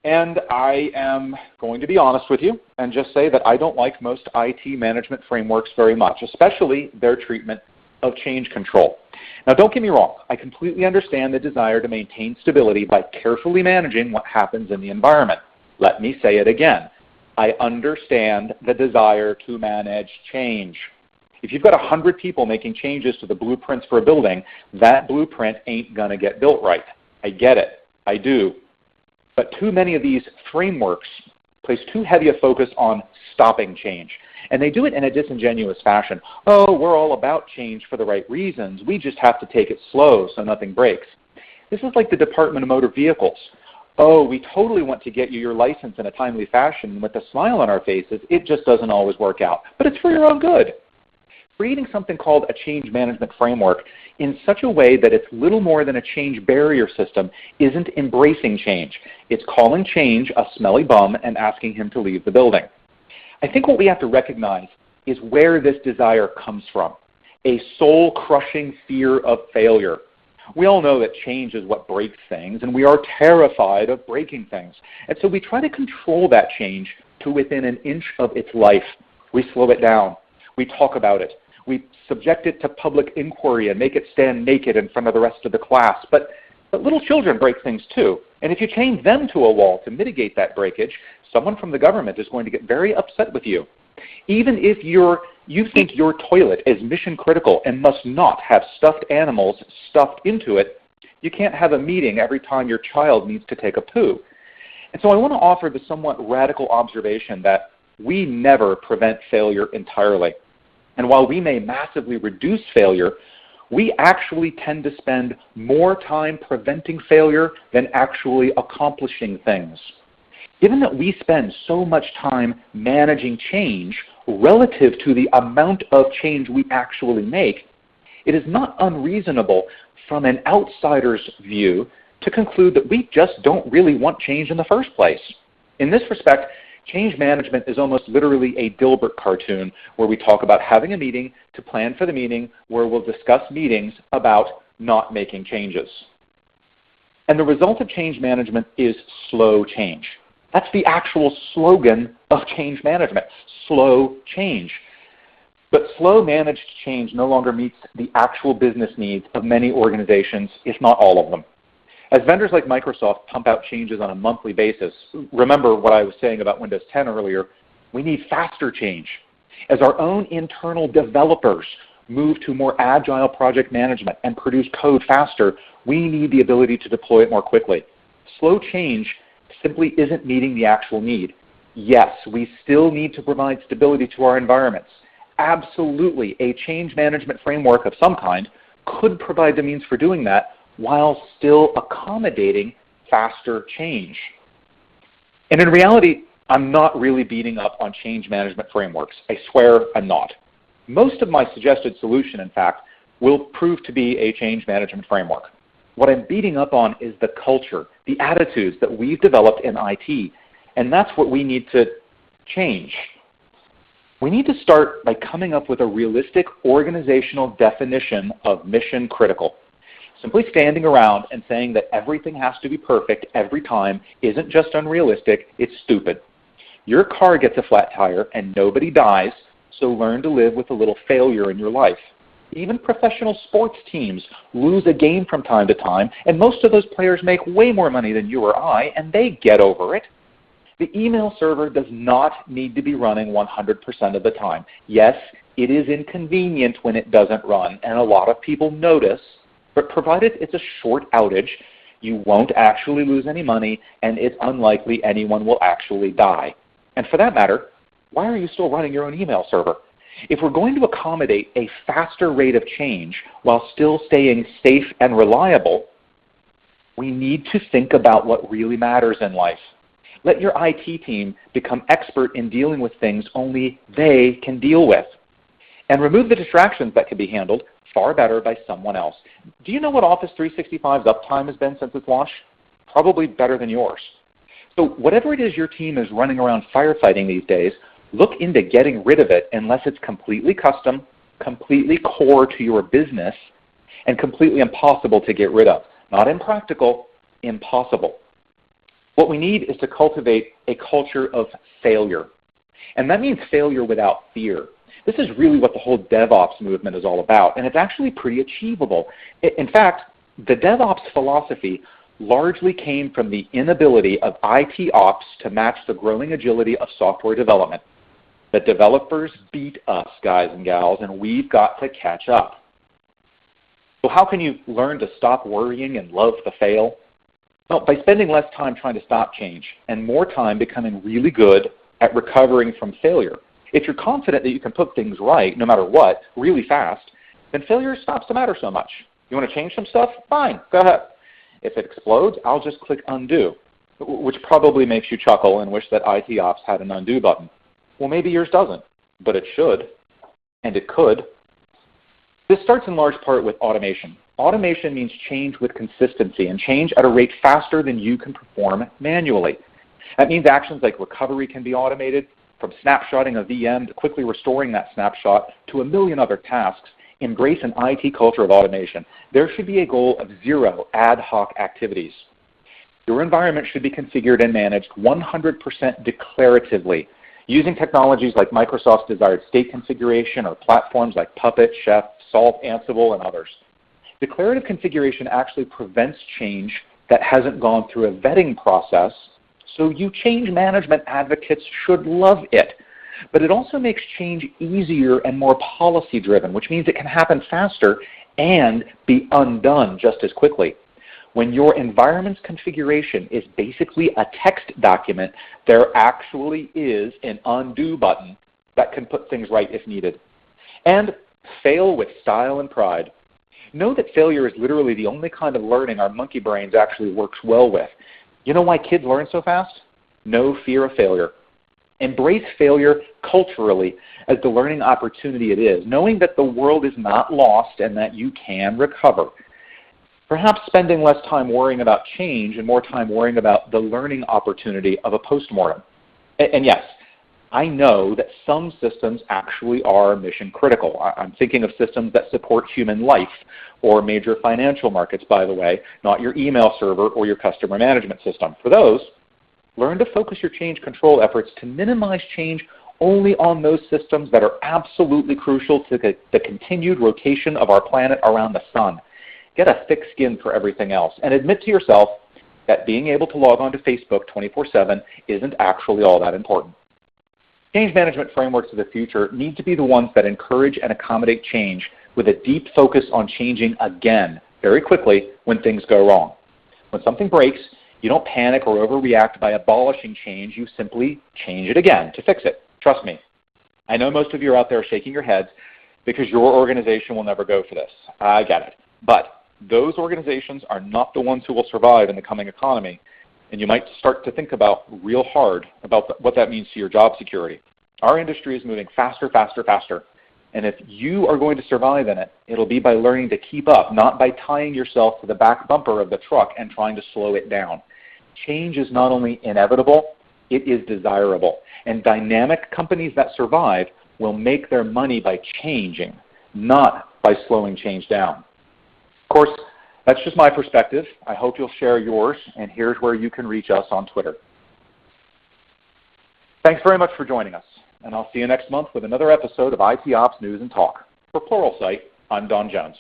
And I am going to be honest with you and just say that I don't like most IT management frameworks very much, especially their treatment of change control. Now, don't get me wrong. I completely understand the desire to maintain stability by carefully managing what happens in the environment. Let me say it again. I understand the desire to manage change. If you've got 100 people making changes to the blueprints for a building, that blueprint ain't going to get built right. I get it. I do. But too many of these frameworks place too heavy a focus on stopping change. And they do it in a disingenuous fashion. Oh, we're all about change for the right reasons. We just have to take it slow so nothing breaks. This is like the Department of Motor Vehicles. Oh, we totally want to get you your license in a timely fashion. With a smile on our faces, it just doesn't always work out. But it's for your own good. Creating something called a change management framework in such a way that it's little more than a change barrier system isn't embracing change. It's calling change a smelly bum and asking him to leave the building. I think what we have to recognize is where this desire comes from, a soul-crushing fear of failure. We all know that change is what breaks things, and we are terrified of breaking things. And so we try to control that change to within an inch of its life. We slow it down. We talk about it. We subject it to public inquiry and make it stand naked in front of the rest of the class. But little children break things too. And if you chain them to a wall to mitigate that breakage, someone from the government is going to get very upset with you. Even if you think your toilet is mission critical and must not have stuffed animals stuffed into it, you can't have a meeting every time your child needs to take a poo. And so I want to offer the somewhat radical observation that we never prevent failure entirely. And while we may massively reduce failure, we actually tend to spend more time preventing failure than actually accomplishing things. Given that we spend so much time managing change relative to the amount of change we actually make, it is not unreasonable from an outsider's view to conclude that we just don't really want change in the first place. In this respect, change management is almost literally a Dilbert cartoon where we talk about having a meeting to plan for the meeting where we'll discuss meetings about not making changes. And the result of change management is slow change. That's the actual slogan of change management, slow change. But slow managed change no longer meets the actual business needs of many organizations, if not all of them. As vendors like Microsoft pump out changes on a monthly basis, remember what I was saying about Windows 10 earlier, we need faster change. As our own internal developers move to more agile project management and produce code faster, we need the ability to deploy it more quickly. Slow change simply isn't meeting the actual need. Yes, we still need to provide stability to our environments. Absolutely, a change management framework of some kind could provide the means for doing that while still accommodating faster change. And in reality, I'm not really beating up on change management frameworks. I swear I'm not. Most of my suggested solution, in fact, will prove to be a change management framework. What I'm beating up on is the culture, the attitudes that we've developed in IT, and that's what we need to change. We need to start by coming up with a realistic organizational definition of mission critical. Simply standing around and saying that everything has to be perfect every time isn't just unrealistic, it's stupid. Your car gets a flat tire and nobody dies, so learn to live with a little failure in your life. Even professional sports teams lose a game from time to time, and most of those players make way more money than you or I, and they get over it. The email server does not need to be running 100% of the time. Yes, it is inconvenient when it doesn't run, and a lot of people notice, but provided it's a short outage, you won't actually lose any money, and it's unlikely anyone will actually die. And for that matter, why are you still running your own email server? If we're going to accommodate a faster rate of change while still staying safe and reliable, we need to think about what really matters in life. Let your IT team become expert in dealing with things only they can deal with. And remove the distractions that can be handled far better by someone else. Do you know what Office 365's uptime has been since its launch? Probably better than yours. So whatever it is your team is running around firefighting these days, look into getting rid of it unless it's completely custom, completely core to your business, and completely impossible to get rid of. Not impractical, impossible. What we need is to cultivate a culture of failure. And that means failure without fear. This is really what the whole DevOps movement is all about, and it's actually pretty achievable. In fact, the DevOps philosophy largely came from the inability of IT ops to match the growing agility of software development. The developers beat us, guys and gals, and we've got to catch up. So how can you learn to stop worrying and love the fail? Well, by spending less time trying to stop change and more time becoming really good at recovering from failure. If you're confident that you can put things right, no matter what, really fast, then failure stops to matter so much. You want to change some stuff? Fine, go ahead. If it explodes, I'll just click undo, which probably makes you chuckle and wish that IT ops had an undo button. Well, maybe yours doesn't, but it should, and it could. This starts in large part with automation. Automation means change with consistency and change at a rate faster than you can perform manually. That means actions like recovery can be automated, from snapshotting a VM to quickly restoring that snapshot to a million other tasks. Embrace an IT culture of automation. There should be a goal of 0 ad hoc activities. Your environment should be configured and managed 100% declaratively, using technologies like Microsoft's desired state configuration or platforms like Puppet, Chef, Salt, Ansible, and others. Declarative configuration actually prevents change that hasn't gone through a vetting process, so you change management advocates should love it. But it also makes change easier and more policy-driven, which means it can happen faster and be undone just as quickly. When your environment's configuration is basically a text document, there actually is an undo button that can put things right if needed. And fail with style and pride. Know that failure is literally the only kind of learning our monkey brains actually works well with. You know why kids learn so fast? No fear of failure. Embrace failure culturally as the learning opportunity it is, knowing that the world is not lost and that you can recover. Perhaps spending less time worrying about change and more time worrying about the learning opportunity of a postmortem. And yes, I know that some systems actually are mission critical. I'm thinking of systems that support human life or major financial markets, by the way, not your email server or your customer management system. For those, learn to focus your change control efforts to minimize change only on those systems that are absolutely crucial to the continued rotation of our planet around the sun. Get a thick skin for everything else and admit to yourself that being able to log on to Facebook 24/7 isn't actually all that important. Change management frameworks of the future need to be the ones that encourage and accommodate change with a deep focus on changing again very quickly when things go wrong. When something breaks, you don't panic or overreact by abolishing change. You simply change it again to fix it. Trust me. I know most of you are out there shaking your heads because your organization will never go for this. I get it. But those organizations are not the ones who will survive in the coming economy. And you might start to think about real hard about what that means to your job security. Our industry is moving faster, faster, faster. And if you are going to survive in it, it'll be by learning to keep up, not by tying yourself to the back bumper of the truck and trying to slow it down. Change is not only inevitable, it is desirable. And dynamic companies that survive will make their money by changing, not by slowing change down. Of course, that's just my perspective. I hope you'll share yours, and here's where you can reach us on Twitter. Thanks very much for joining us, and I'll see you next month with another episode of IT Ops News and Talk. For Pluralsight, I'm Don Jones.